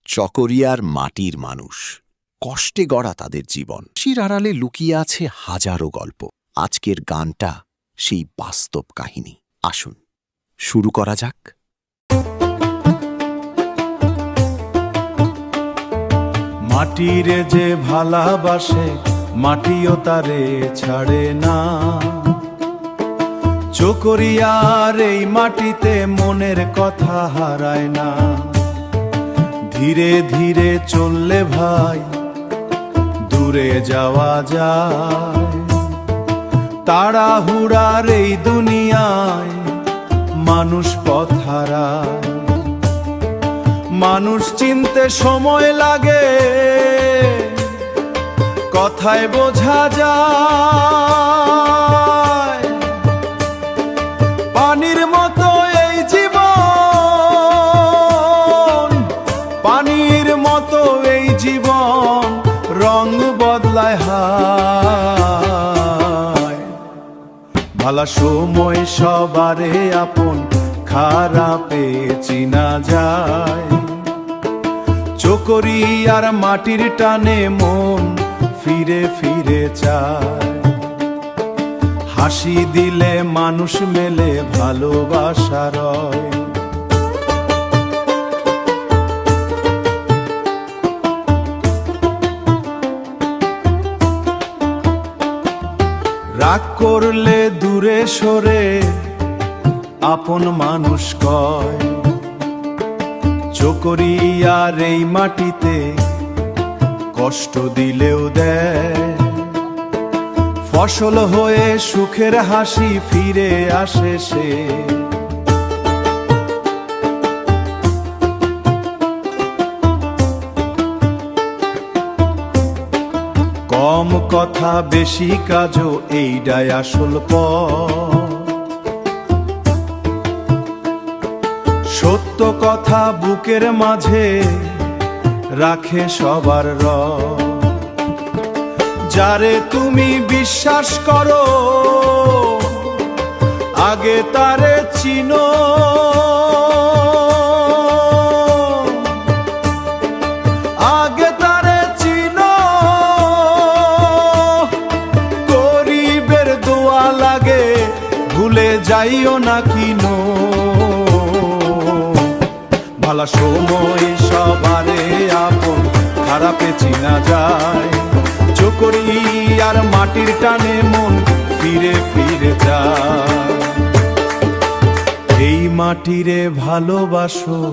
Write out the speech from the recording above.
চকরিয়ার মাটির মানুষ, কষ্টে গড়া তাদের জীবন। শির আড়ালে লুকিয়ে আছে হাজারো গল্প। আজকের গানটা সেই বাস্তব কাহিনী। আসুন শুরু করা যাক। মাটিরে যে ভালোবাসে, মাটিও তারে ছাড়ে না। চকরিয়ার এই মাটিতে মনের কথা হারায় না। ধীরে ধীরে চললে ভাই দূরে যাওয়া যায়। তাড়াহুড়ার এই দুনিয়ায় মানুষ পথ হারায়। মানুষ চিনতে সময় লাগে, কথায় বোঝা যায়। পানির মতো এই জীবন, পানির মতো এই জীবন, রং বদলায় হায়। ভালা সময় সবারে আপন, খারাপে চিনা যায়। চকরিয়ার মাটির টানে মন ফিরে ফিরে চায়। হাসি দিলে মানুষ মেলে, ভালোবাসা রয়। রাগ করলে দূরে সরে আপন মানুষ কয়। চকরিয়ার এই মাটিতে কষ্ট দিলেও দেয়। ফসল হয়ে সুখের হাসি ফিরে আসে সে। কম কথা বেশি কাজও এইটাই আসল পথ। সত্য কথা বুকের মাঝে রাখে সবার রব। যারে তুমি বিশ্বাস করো, আগে তারে চিনো। আগে তারে চিনো। গরিবের দোয়া লাগে, ভুলে যাইও না কিনো। ভালা সময় সবারে আপন, খারাপে চিনা যায়। চকরিয়ার মাটির টানে মন ফিরে ফিরে যায়। এই মাটিরে ভালোবাসো।